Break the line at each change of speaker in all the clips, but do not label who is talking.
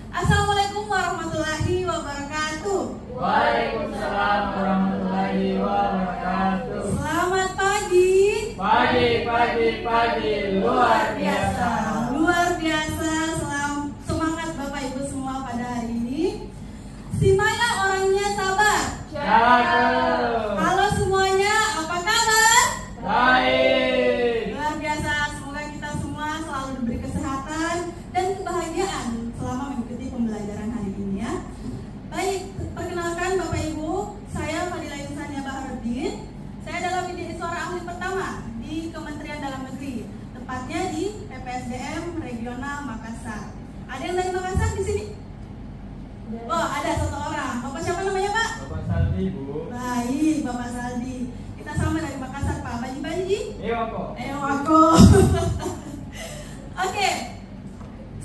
Assalamualaikum warahmatullahi wabarakatuh.
Waalaikumsalam warahmatullahi wabarakatuh.
Selamat pagi.
Pagi luar biasa.
Luar biasa. Semangat Bapak Ibu semua pada hari ini. Si Maya orangnya sabar.
Cakep.
Halo semuanya, apa kabar?
Baik.
Luar biasa. Semoga kita semua selalu diberi kesehatan dan kebahagiaan selama mengikuti pembelajaran hari ini ya. Baik, perkenalkan Bapak Ibu, saya Fadila Insania Baharudin. Saya adalah pendidik suara ahli pertama di Kementerian Dalam Negeri, tepatnya di PPSDM Regional Makassar. Ada yang dari Makassar di sini? Oh, ada satu orang. Bapak siapa namanya, Pak?
Bapak Saldi, Bu.
Baik, Bapak Saldi. Kita sama dari Makassar, Pak. Banji-banji?
Ewako.
Ewako. Oke.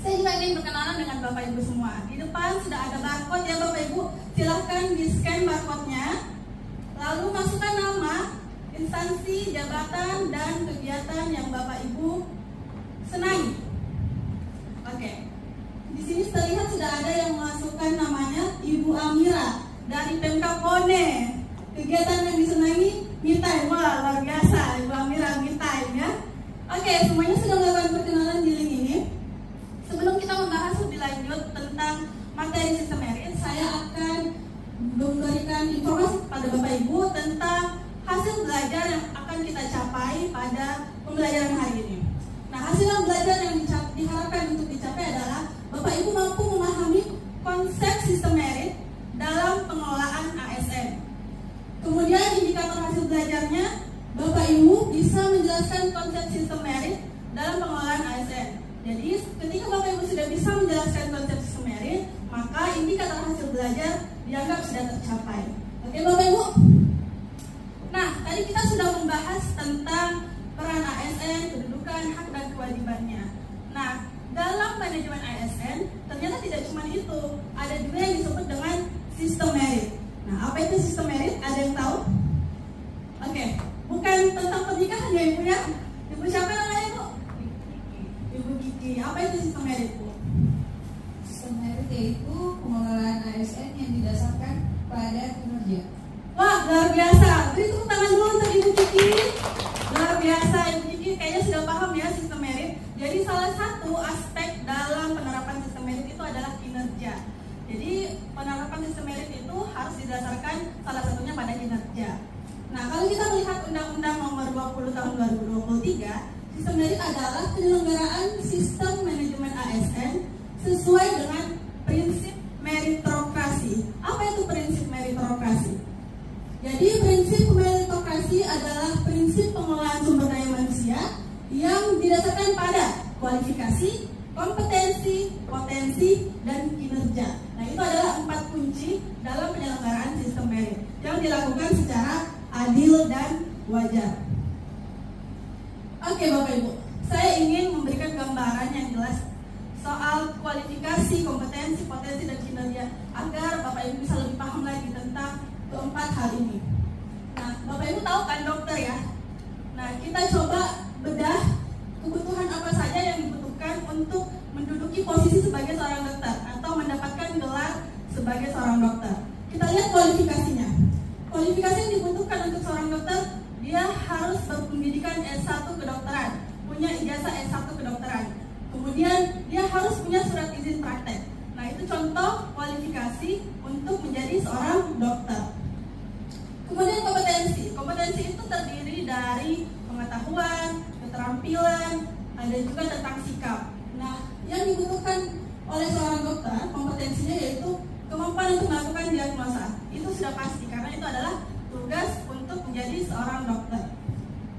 Saya juga ingin berkenalan dengan Bapak Ibu semua. Di depan sudah ada barcode ya Bapak Ibu. Silahkan di-scan barcode-nya. Lalu masukkan nama, instansi, jabatan, dan kegiatan yang Bapak Ibu senangi. Oke. Di sini terlihat sudah ada yang memasukkan namanya Ibu Amira dari Pemkab Bone. Kegiatan yang disenangi me time. Wah, luar biasa Ibu Amira me time ya. Oke, semuanya sudah melakukan perkenalan di link ini. Sebelum kita membahas lebih lanjut tentang materi sistem merit, saya akan memberikan informasi kepada Bapak Ibu tentang hasil belajar yang akan kita capai pada pembelajaran hari ini. Nah, hasil belajar yang diharapkan untuk dicapai adalah Bapak Ibu mampu memahami konsep sistem merit dalam pengelolaan ASN. Kemudian indikator hasil belajarnya, Bapak Ibu bisa menjelaskan konsep sistem merit dalam pengelolaan ASN. Jadi ketika Bapak Ibu sudah bisa menjelaskan konsep sistem merit, maka indikator hasil belajar dianggap sudah tercapai. Oke Bapak Ibu? Nah, tadi kita sudah membahas tentang peran ASN, kedudukan, hak dan kewajibannya. Nah, dalam manajemen ASN ternyata tidak cuma itu, ada juga yang disebut dengan sistem merit. Nah, apa itu sistem merit? Ada yang tahu? Oke, bukan tentang pernikahan ya Ibu ya? Ibu siapa namanya Bu? Ibu Kiki. Apa itu sistem merit Bu?
Sistem merit yaitu pengelolaan ASN yang didasarkan pada kinerja.
Wah, luar biasa. Beri tepuk tangan dulu untuk Ibu Kiki. Luar biasa, Ibu Kiki kayaknya sudah paham ya sistem merit. Jadi salah satu aspek dalam penerapan sistem merit itu adalah kinerja. Jadi penerapan sistem merit itu harus didasarkan salah satunya pada kinerja. Nah, kalau kita melihat Undang-Undang Nomor 20 Tahun 2023, sistem merit adalah penyelenggaraan sistem manajemen ASN sesuai dengan prinsip meritokrasi. Apa itu prinsip meritokrasi? Jadi prinsip meritokrasi adalah prinsip pengelolaan sumber daya manusia yang didasarkan pada kualifikasi, kompetensi, potensi, dan kinerja. Nah, itu adalah 4 kunci dalam penyelenggaraan sistem merit yang dilakukan secara adil dan wajar. Oke Bapak Ibu, saya ingin memberikan gambaran yang jelas soal kualifikasi, kompetensi, potensi, dan kinerja agar Bapak Ibu bisa lebih paham lagi tentang keempat hal ini. Nah, Bapak Ibu tahu kan dokter ya? Nah, kita coba bedah kebutuhan apa saja yang dibutuhkan untuk menduduki posisi sebagai seorang dokter atau mendapatkan gelar sebagai seorang dokter. Kita lihat kualifikasinya. Kualifikasi yang dibutuhkan untuk seorang dokter, dia harus berpendidikan S1 kedokteran, punya ijazah S1 kedokteran. Kemudian dia harus punya surat izin praktek. Nah, itu contoh kualifikasi untuk menjadi seorang dokter. Kemudian kompetensi. Kompetensi itu terdiri dari pengetahuan, keterampilan, ada juga tentang sikap. Nah, yang dibutuhkan oleh seorang dokter, kompetensinya yaitu kemampuan untuk melakukan diagnosa. Itu sudah pasti karena itu adalah tugas untuk menjadi seorang dokter.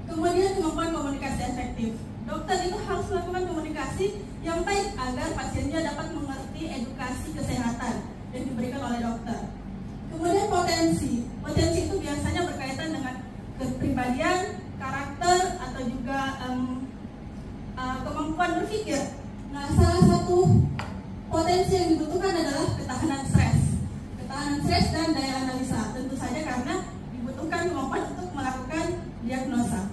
Kemudian kemampuan komunikasi efektif. Dokter itu harus melakukan komunikasi yang baik agar pasiennya dapat mengerti edukasi kesehatan yang diberikan oleh dokter. Kemudian potensi. Potensi itu biasanya berkaitan dengan kepribadian, karakter, atau juga kemampuan berpikir. Nah, salah satu potensi yang dibutuhkan adalah ketahanan stres. Ketahanan stres dan daya analisa. Tentu saja karena dibutuhkan kemampuan untuk melakukan diagnosa.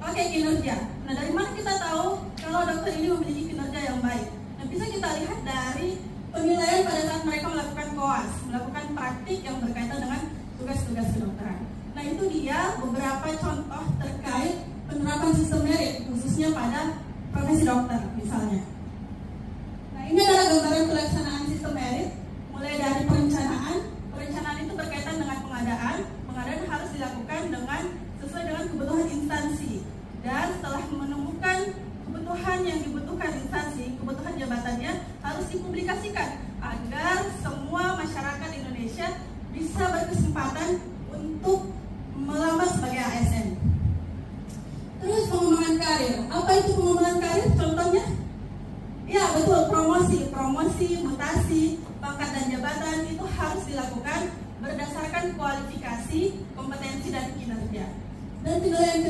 Oke, kinerja. Nah, dari mana kita tahu kalau dokter ini memiliki kinerja yang baik? Nah, bisa kita dia beberapa contoh terkait penerapan sistem merit, khususnya pada profesi dokter misalnya. Nah, ini adalah gambaran pelaksanaan sistem merit, mulai dari perencanaan. Perencanaan itu berkaitan dengan pengadaan. Pengadaan harus dilakukan sesuai dengan kebutuhan instansi. Dan setelah menemukan kebutuhan yang dibutuhkan instansi, kebutuhan jabatannya harus dipublikasikan agar semua masyarakat Indonesia bisa berkesempatan untuk melamar sebagai ASN. Terus pengembangan karir. Apa itu pengembangan karir? Contohnya? Ya betul, promosi, mutasi, pangkat dan jabatan itu harus dilakukan berdasarkan kualifikasi, kompetensi dan kinerja. Dan penilaian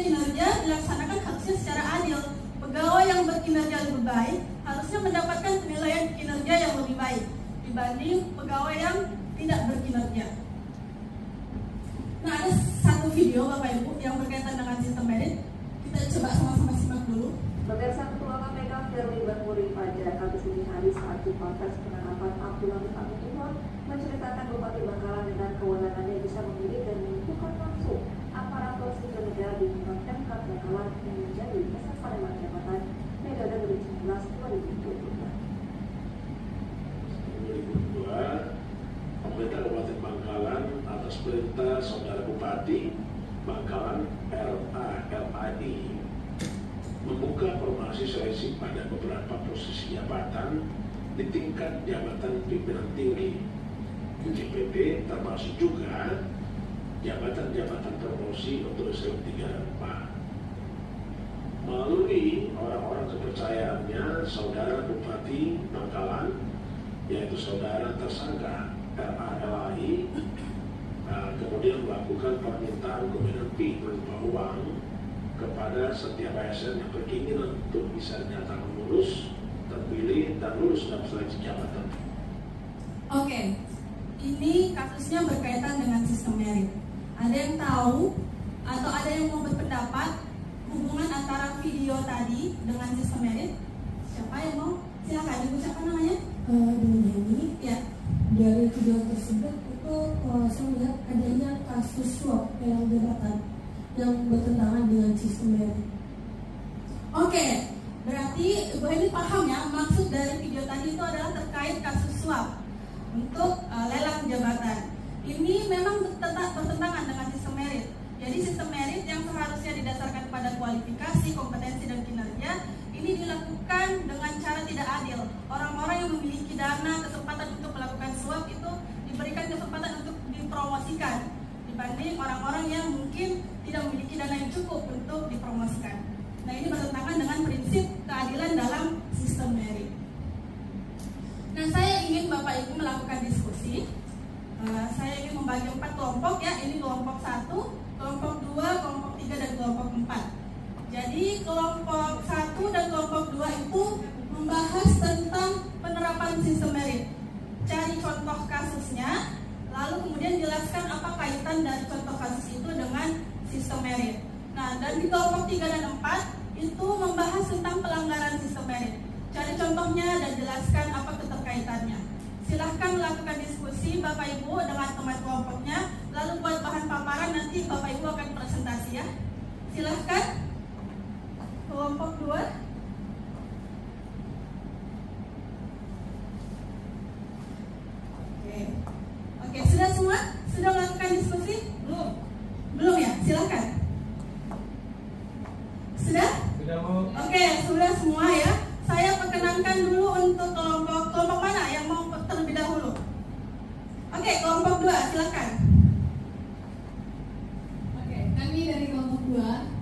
kinerja dilaksanakan harusnya secara adil. Pegawai yang berkinerja lebih baik harusnya mendapatkan penilaian kinerja yang lebih baik dibanding pegawai yang tidak berkinerja. Nah, ada satu video Bapak Ibu yang berkaitan dengan sistem merit. Kita coba sama-sama simak dulu.
Pemirsa Ketua KPK Firly Bahuri pada Kamis dini hari saat jumpa pers penangkapan Abdullah Abu menceritakan Bupati Bangkalan dengan kewenangannya bisa memilih dan menentukan langsung aparatur sipil negara di lingkungan MK Bangkalan yang menjadi peserta penerimaan jabatan periode 2019-2022.
Pemerintah Kabupaten Bangkalan atas perintah Saudara Bupati Bangkalan LAI membuka formasi seleksi pada beberapa posisi jabatan di tingkat jabatan pimpinan tinggi JPT, termasuk juga jabatan-jabatan promosi untuk eselon 3 dan 4. Melalui orang-orang kepercayaannya, Saudara Bupati Bangkalan, yaitu Saudara tersangka LAI, kemudian melakukan permintaan komitmen fee berupa uang kepada setiap ASN yang berkeinginan untuk bisa dinyatakan lulus, terpilih, dan lulus dalam seleksi jabatan.
Oke, ini kasusnya berkaitan dengan sistem merit. Ada yang tahu atau ada yang mau berpendapat hubungan antara video tadi dengan sistem merit? Siapa yang mau? Silakan, Ibu, siapa namanya?
Dengan ini
Ya.
dari video tersebut itu saya melihat adanya kasus suap yang jabatan yang bertentangan dengan sistem merit.
Oke, berarti Ibu Heni paham ya, maksud dari video tadi itu adalah terkait kasus suap untuk lelang jabatan. Ini memang tetap bertentangan dengan sistem merit. Jadi sistem merit yang seharusnya didasarkan pada kualifikasi, kompetensi dan kinerja ini dilakukan dengan cara tidak adil. Orang-orang yang memiliki dana, kesempatan untuk melakukan suap itu diberikan kesempatan untuk dipromosikan dibanding orang-orang yang mungkin tidak memiliki dana yang cukup untuk dipromosikan. Nah, ini bertentangan dengan prinsip keadilan dalam sistem merit. Nah, saya ingin Bapak Ibu melakukan diskusi. Saya ingin membagi 4 kelompok ya. Ini kelompok 1, kelompok 2, kelompok 3 dan kelompok 4. Jadi kelompok 1 dan kelompok 2 itu membahas tentang penerapan sistem merit. Cari contoh kasusnya, lalu kemudian jelaskan apa kaitan dari contoh kasus itu dengan sistem merit. Nah, dan di kelompok 3 dan 4 itu membahas tentang pelanggaran sistem merit. Cari contohnya dan jelaskan apa keterkaitannya. Silahkan melakukan diskusi Bapak Ibu dengan teman kelompoknya. Lalu buat bahan paparan nanti Bapak Ibu akan presentasi ya. Silahkan. Kelompok 2. Oke, sudah semua? Sudah melakukan diskusi? Belum ya? Silahkan. Sudah?
Sudah, Bu.
Oke, sudah semua ya. Saya perkenankan dulu untuk kelompok mana yang mau terlebih dahulu. Oke, kelompok 2, silakan.
Oke, kami dari kelompok 2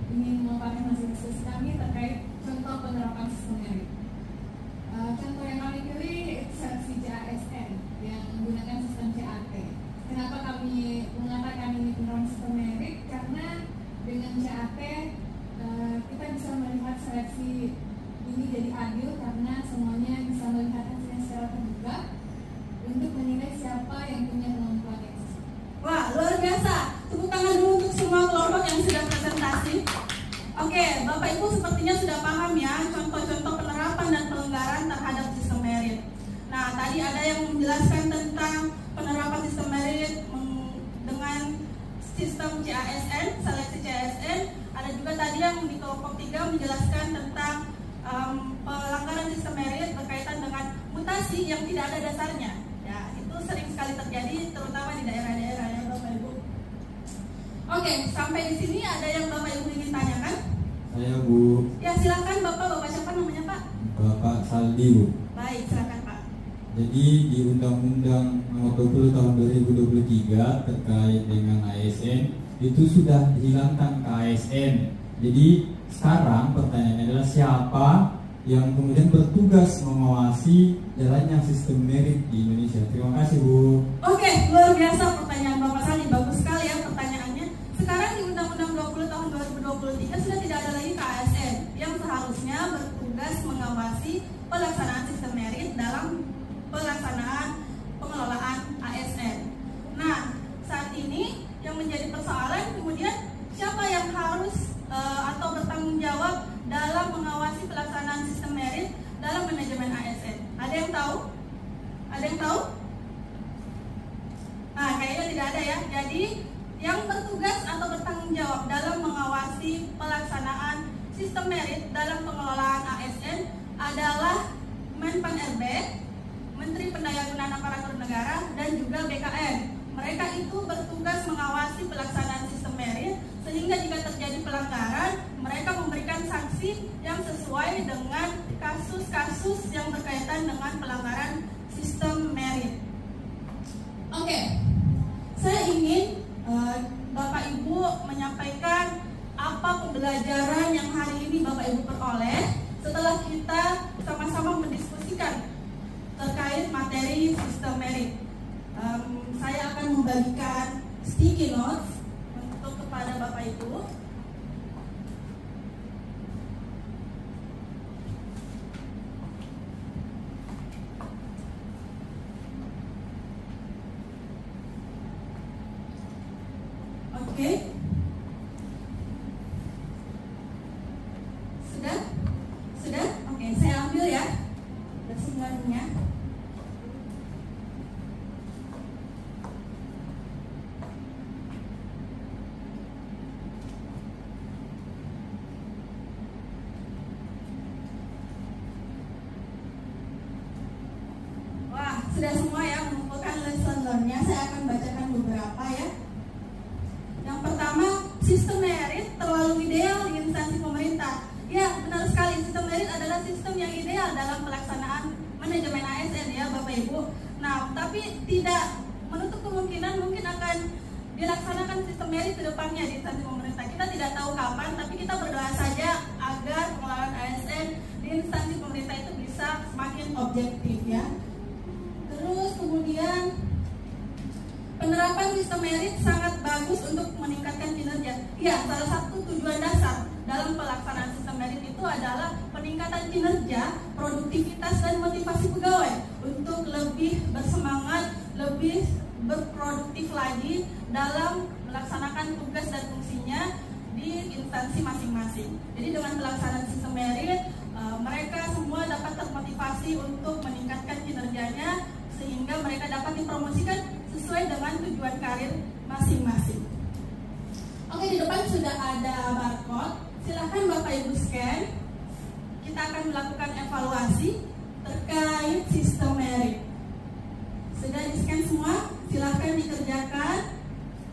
ingin memaparkan hasil diskusi kami terkait contoh penerapan sistem merit. Contoh yang kami pilih versi CASN yang menggunakan sistem CAT. Kenapa kami mengatakan ini penerapan sistem merit? Karena dengan CAT kita bisa melihat seleksi ini jadi adil karena semuanya bisa melihat hasilnya secara terbuka untuk menilai siapa yang punya kemampuan yang sesuai.
Wah, luar biasa. Tepuk tangan dulu untuk semua kelompok yang sudah presentasi. Oke, Bapak Ibu sepertinya sudah paham ya contoh-contoh penerapan dan pelanggaran terhadap sistem merit. Nah, tadi ada yang menjelaskan tentang penerapan sistem merit dengan sistem CASN, seleksi CASN. Ada juga tadi yang di kelompok 3 menjelaskan tentang pelanggaran sistem merit berkaitan dengan mutasi yang tidak ada dasarnya. Ya, itu sering sekali terjadi terutama di daerah-daerah ya Bapak Ibu. Oke, sampai di sini ada yang Bapak Ibu ingin tanyakan?
Saya Bu.
Ya, silakan Bapak siapa namanya Pak?
Bapak Saldi Bu.
Baik, silakan Pak.
Jadi di Undang-Undang Nomor 20 Tahun 2023 terkait dengan ASN itu sudah dihilangkan ke ASN. Jadi sekarang pertanyaannya adalah siapa yang kemudian bertugas mengawasi jalannya sistem merit di Indonesia. Terima kasih Bu.
Oke, luar biasa pertanyaan Bapak Sandi, bagus sekali ya pertanyaannya. Sekarang di Undang-Undang 20 Tahun 2023 sudah tidak ada lagi KASN yang seharusnya bertugas mengawasi pelaksanaan sistem merit dalam pelaksanaan pengelolaan ASN. Nah, saat ini yang menjadi persoalan kemudian siapa yang harus atau bertanggung jawab dalam mengawasi pelaksanaan sistem merit dalam manajemen ASN. Ada yang tahu? Ada yang tahu? Nah, kayaknya tidak ada ya. Jadi, yang bertugas atau bertanggung jawab dalam mengawasi pelaksanaan sistem merit dalam pengelolaan ASN adalah Menpan-RB, Menteri Pendayagunaan Aparatur Negara, dan juga BKN. Mereka itu bertugas mengawasi pelaksanaan sistem merit sehingga jika terjadi pelanggaran, mereka memberikan sanksi yang sesuai dengan kasus-kasus yang berkaitan dengan pelanggaran sistem merit. Oke, saya ingin Bapak Ibu menyampaikan apa pembelajaran yang hari ini Bapak Ibu peroleh setelah kita sama-sama mendiskusikan terkait materi sistem merit. Saya akan membagikan sticky notes untuk kepada Bapak Ibu. Oke. Sudah? Sudah? Oke, saya ambil ya. Sudah semuanya. Wah, sudah semua ya mengumpulkan lesson learn-nya. Saya akan bacakan beberapa ya. Yang pertama, sistem merit terlalu ideal di instansi pemerintah. Ya, benar sekali, sistem merit adalah sistem yang ideal dalam pelaksanaan manajemen ASN ya Bapak Ibu. Nah, tapi tidak menutup kemungkinan mungkin akan dilaksanakan sistem merit ke depannya di instansi pemerintah. Kita tidak tahu kapan, tapi kita berdoa saja agar pengelolaan ASN di instansi pemerintah itu bisa semakin objektif ya. Terus kemudian penerapan sistem merit sangat bagus untuk meningkatkan kinerja. Ya, salah satu tujuan dasar dalam pelaksanaan sistem merit itu adalah peningkatan kinerja, produktivitas, dan motivasi pegawai untuk lebih bersemangat, lebih berproduktif lagi dalam melaksanakan tugas dan fungsinya di instansi masing-masing. Jadi dengan pelaksanaan sistem merit, mereka semua dapat termotivasi untuk meningkatkan kinerjanya sehingga mereka dapat dipromosikan sesuai dengan tujuan karir masing-masing. Oke, di depan sudah ada barcode. Silahkan Bapak Ibu scan. Kita akan melakukan evaluasi terkait sistem merit. Sudah di scan semua? Silahkan dikerjakan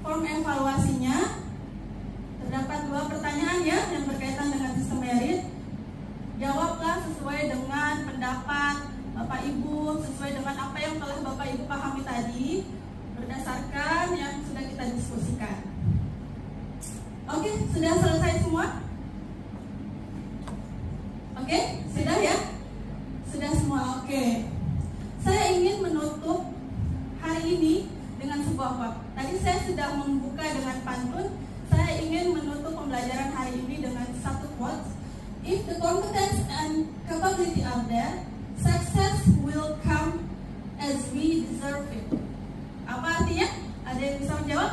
form evaluasinya. Terdapat 2 pertanyaan ya yang berkaitan dengan sistem merit. Jawablah sesuai dengan pendapat Bapak Ibu, sesuai dengan apa yang telah Bapak Ibu pahami tadi, berdasarkan yang sudah kita diskusikan. Oke, sudah selesai semua? Oke, sudah ya? Sudah semua, oke. Saya ingin menutup hari ini dengan sebuah quote. Tadi saya sudah membuka dengan pantun. Saya ingin menutup pembelajaran hari ini dengan satu quote. If the competence and capability are there, success will come as we deserve it. Apa artinya? Ada yang bisa menjawab?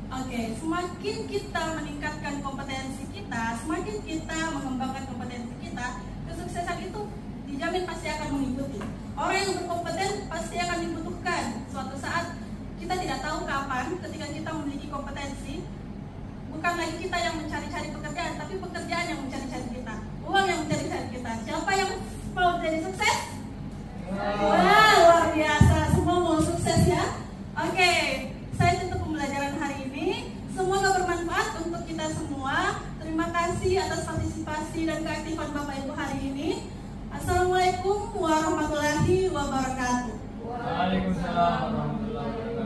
Oke, semakin kita meningkatkan kompetensi kita, semakin kita mengembangkan kompetensi kita, kesuksesan itu dijamin pasti akan mengikuti. Orang yang berkompeten pasti akan dibutuhkan suatu saat. Kita tidak tahu kapan ketika kita memiliki kompetensi, bukan lagi kita yang mencari-cari pekerjaan, tapi pekerjaan yang mencari-cari kita, uang yang mencari-cari kita. Siapa yang mau jadi sukses? Wah, luar biasa, semua mau sukses ya. Oke, saya tutup pembelajaran hari ini. Semoga bermanfaat untuk kita semua. Terima kasih atas partisipasi dan keaktifan Bapak Ibu hari ini. Assalamualaikum warahmatullahi wabarakatuh.
Waalaikumsalam warahmatullahi wabarakatuh.